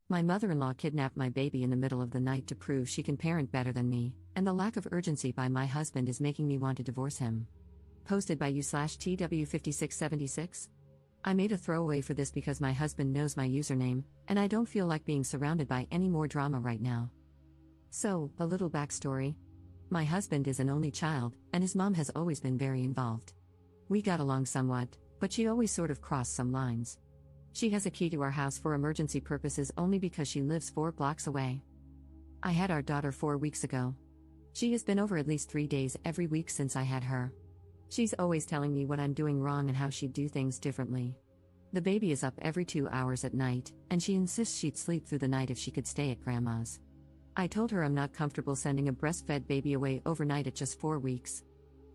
My mother-in-law kidnapped my baby in the middle of the night to prove she can parent better than me, and the lack of urgency by my husband is making me want to divorce him. Posted by u/TW5676. I made a throwaway for this because my husband knows my username, and I don't feel like being surrounded by any more drama right now. So, a little backstory. My husband is an only child, and his mom has always been very involved. We got along somewhat, but she always sort of crossed some lines. She has a key to our house for emergency purposes only because she lives 4 blocks away. I had our daughter 4 weeks ago. She has been over at least 3 days every week since I had her. She's always telling me what I'm doing wrong and how she'd do things differently. The baby is up every 2 hours at night, and she insists she'd sleep through the night if she could stay at grandma's. I told her I'm not comfortable sending a breastfed baby away overnight at just 4 weeks.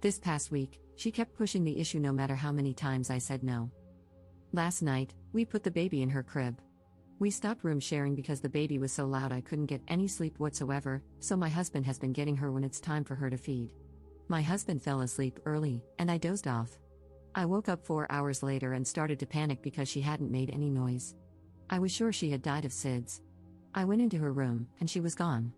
This past week, she kept pushing the issue no matter how many times I said no. Last night, we put the baby in her crib. We stopped room sharing because the baby was so loud I couldn't get any sleep whatsoever, so my husband has been getting her when it's time for her to feed. My husband fell asleep early, and I dozed off. I woke up 4 hours later and started to panic because she hadn't made any noise. I was sure she had died of SIDS. I went into her room, and she was gone.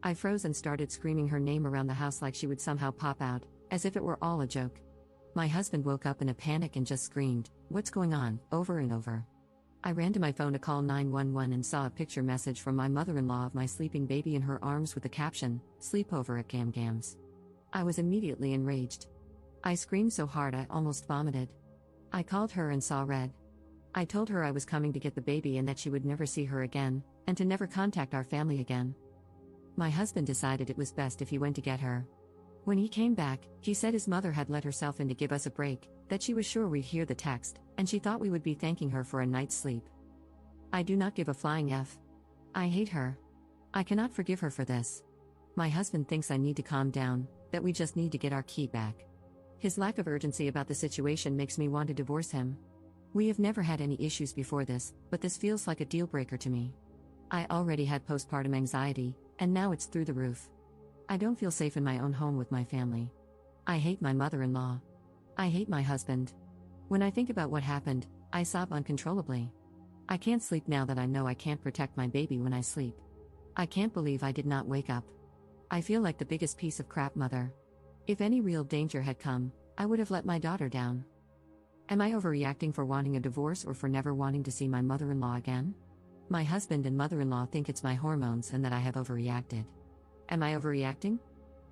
I froze and started screaming her name around the house like she would somehow pop out, as if it were all a joke. My husband woke up in a panic and just screamed, "What's going on?" over and over. I ran to my phone to call 911 and saw a picture message from my mother-in-law of my sleeping baby in her arms with the caption, "Sleepover at Gam Gam's." I was immediately enraged. I screamed so hard I almost vomited. I called her and saw red. I told her I was coming to get the baby and that she would never see her again, and to never contact our family again. My husband decided it was best if he went to get her. When he came back, he said his mother had let herself in to give us a break, that she was sure we'd hear the text, and she thought we would be thanking her for a night's sleep. I do not give a flying F. I hate her. I cannot forgive her for this. My husband thinks I need to calm down, that we just need to get our key back. His lack of urgency about the situation makes me want to divorce him. We have never had any issues before this, but this feels like a deal breaker to me. I already had postpartum anxiety, and now it's through the roof. I don't feel safe in my own home with my family. I hate my mother-in-law. I hate my husband. When I think about what happened, I sob uncontrollably. I can't sleep now that I know I can't protect my baby when I sleep. I can't believe I did not wake up. I feel like the biggest piece of crap mother. If any real danger had come, I would have let my daughter down. Am I overreacting for wanting a divorce or for never wanting to see my mother-in-law again? My husband and mother-in-law think it's my hormones and that I have overreacted. Am I overreacting?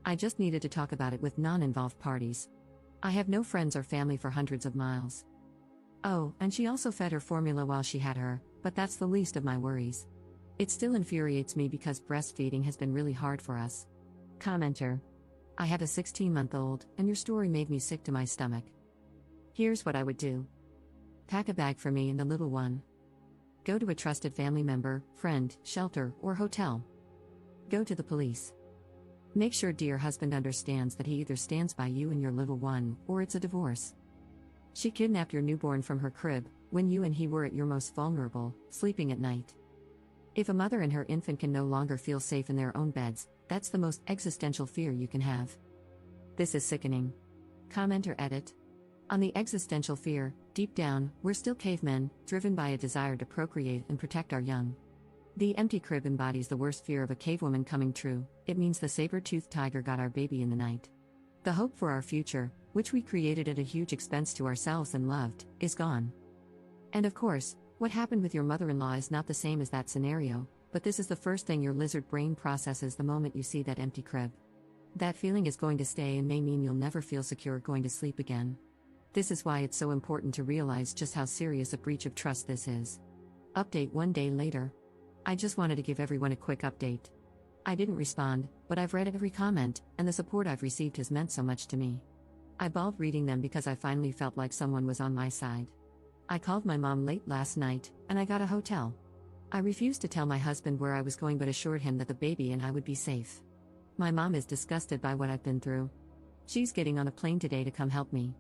I just needed to talk about it with non-involved parties. I have no friends or family for hundreds of miles. Oh, and she also fed her formula while she had her, but that's the least of my worries. It still infuriates me because breastfeeding has been really hard for us. Commenter. I have a 16-month-old, and your story made me sick to my stomach. Here's what I would do. Pack a bag for me and the little one. Go to a trusted family member, friend, shelter, or hotel. Go to the police. Make sure dear husband understands that he either stands by you and your little one, or it's a divorce. She kidnapped your newborn from her crib, when you and he were at your most vulnerable, sleeping at night. If a mother and her infant can no longer feel safe in their own beds, that's the most existential fear you can have. This is sickening. Commenter edit. On the existential fear, deep down, we're still cavemen, driven by a desire to procreate and protect our young. The empty crib embodies the worst fear of a cavewoman coming true. It means the saber-toothed tiger got our baby in the night. The hope for our future, which we created at a huge expense to ourselves and loved, is gone. And of course, what happened with your mother-in-law is not the same as that scenario, but this is the first thing your lizard brain processes the moment you see that empty crib. That feeling is going to stay and may mean you'll never feel secure going to sleep again. This is why it's so important to realize just how serious a breach of trust this is. Update 1 day later. I just wanted to give everyone a quick update. I didn't respond, but I've read every comment, and the support I've received has meant so much to me. I bawled reading them because I finally felt like someone was on my side. I called my mom late last night, and I got a hotel. I refused to tell my husband where I was going but assured him that the baby and I would be safe. My mom is disgusted by what I've been through. She's getting on a plane today to come help me.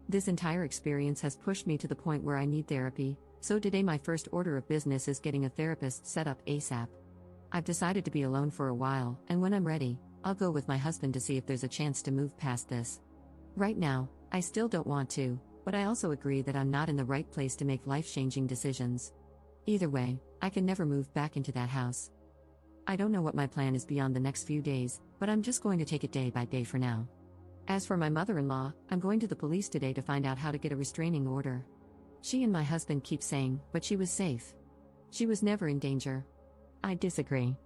This entire experience has pushed me to the point where I need therapy, so today my first order of business is getting a therapist set up ASAP. I've decided to be alone for a while, and when I'm ready, I'll go with my husband to see if there's a chance to move past this. Right now, I still don't want to, but I also agree that I'm not in the right place to make life-changing decisions. Either way, I can never move back into that house. I don't know what my plan is beyond the next few days, but I'm just going to take it day by day for now. As for my mother-in-law, I'm going to the police today to find out how to get a restraining order. She and my husband keep saying, but she was safe. She was never in danger. I disagree.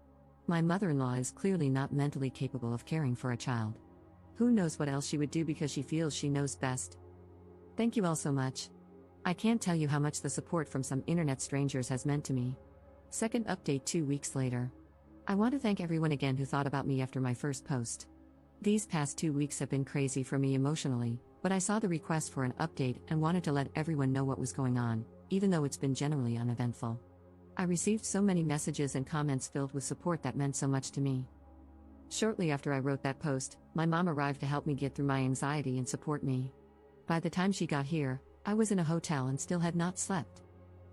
My mother-in-law is clearly not mentally capable of caring for a child. Who knows what else she would do because she feels she knows best. Thank you all so much. I can't tell you how much the support from some internet strangers has meant to me. Second update 2 weeks later. I want to thank everyone again who thought about me after my first post. These past 2 weeks have been crazy for me emotionally, but I saw the request for an update and wanted to let everyone know what was going on, even though it's been generally uneventful. I received so many messages and comments filled with support that meant so much to me. Shortly after I wrote that post, my mom arrived to help me get through my anxiety and support me. By the time she got here, I was in a hotel and still had not slept.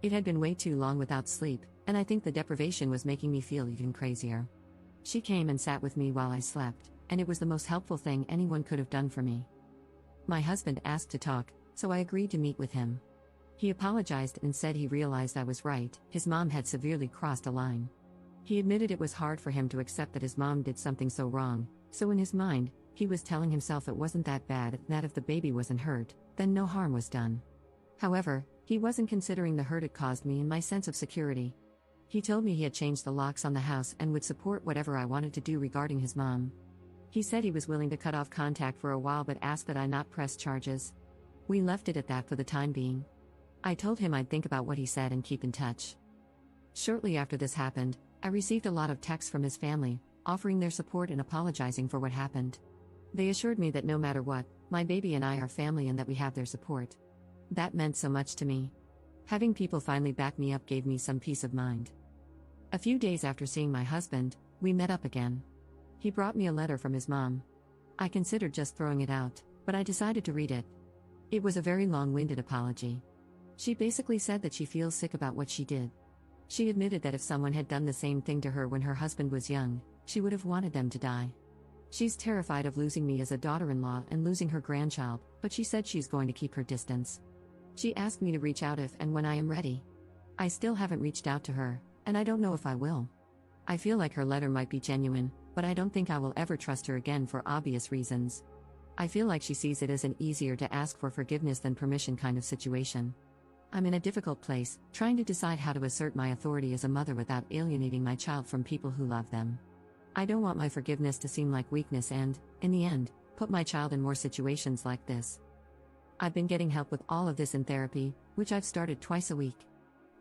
It had been way too long without sleep, and I think the deprivation was making me feel even crazier. She came and sat with me while I slept, and it was the most helpful thing anyone could have done for me. My husband asked to talk, so I agreed to meet with him. He apologized and said he realized I was right, his mom had severely crossed a line. He admitted it was hard for him to accept that his mom did something so wrong, so in his mind, he was telling himself it wasn't that bad, that if the baby wasn't hurt, then no harm was done. However, he wasn't considering the hurt it caused me and my sense of security. He told me he had changed the locks on the house and would support whatever I wanted to do regarding his mom. He said he was willing to cut off contact for a while but asked that I not press charges. We left it at that for the time being. I told him I'd think about what he said and keep in touch. Shortly after this happened, I received a lot of texts from his family, offering their support and apologizing for what happened. They assured me that no matter what, my baby and I are family and that we have their support. That meant so much to me. Having people finally back me up gave me some peace of mind. A few days after seeing my husband, we met up again. He brought me a letter from his mom. I considered just throwing it out, but I decided to read it. It was a very long-winded apology. She basically said that she feels sick about what she did. She admitted that if someone had done the same thing to her when her husband was young, she would have wanted them to die. She's terrified of losing me as a daughter-in-law and losing her grandchild, but she said she's going to keep her distance. She asked me to reach out if and when I am ready. I still haven't reached out to her, and I don't know if I will. I feel like her letter might be genuine, but I don't think I will ever trust her again for obvious reasons. I feel like she sees it as an easier to ask for forgiveness than permission kind of situation. I'm in a difficult place, trying to decide how to assert my authority as a mother without alienating my child from people who love them. I don't want my forgiveness to seem like weakness and, in the end, put my child in more situations like this. I've been getting help with all of this in therapy, which I've started twice a week.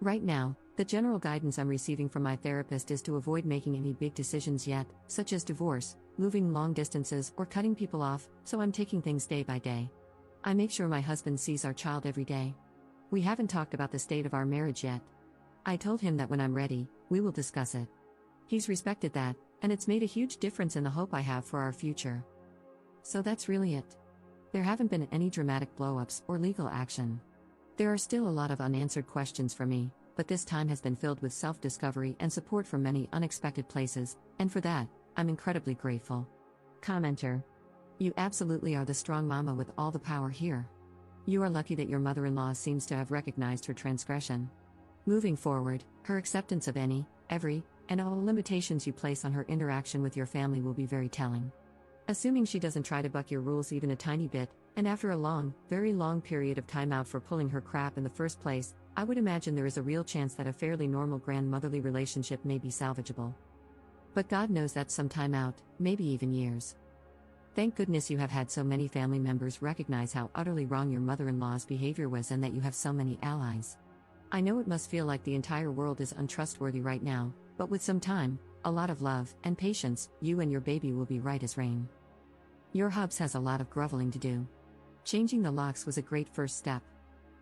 Right now, the general guidance I'm receiving from my therapist is to avoid making any big decisions yet, such as divorce, moving long distances, or cutting people off, so I'm taking things day by day. I make sure my husband sees our child every day. We haven't talked about the state of our marriage yet. I told him that when I'm ready, we will discuss it. He's respected that, and it's made a huge difference in the hope I have for our future. So that's really it. There haven't been any dramatic blow-ups or legal action. There are still a lot of unanswered questions for me, but this time has been filled with self-discovery and support from many unexpected places, and for that, I'm incredibly grateful. Commenter. You absolutely are the strong mama with all the power here. You are lucky that your mother-in-law seems to have recognized her transgression. Moving forward, her acceptance of any, every, and all limitations you place on her interaction with your family will be very telling. Assuming she doesn't try to buck your rules even a tiny bit, and after a long, very long period of time out for pulling her crap in the first place, I would imagine there is a real chance that a fairly normal grandmotherly relationship may be salvageable. But God knows that's some time out, maybe even years. Thank goodness you have had so many family members recognize how utterly wrong your mother-in-law's behavior was and that you have so many allies. I know it must feel like the entire world is untrustworthy right now, but with some time, a lot of love, and patience, you and your baby will be right as rain. Your hubs has a lot of groveling to do. Changing the locks was a great first step.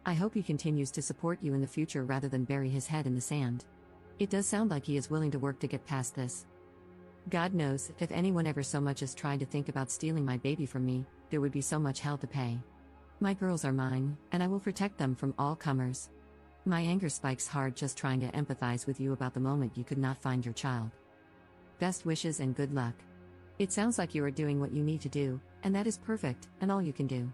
I hope he continues to support you in the future rather than bury his head in the sand. It does sound like he is willing to work to get past this. God knows, if anyone ever so much as tried to think about stealing my baby from me, there would be so much hell to pay. My girls are mine, and I will protect them from all comers. My anger spikes hard just trying to empathize with you about the moment you could not find your child. Best wishes and good luck. It sounds like you are doing what you need to do, and that is perfect, and all you can do.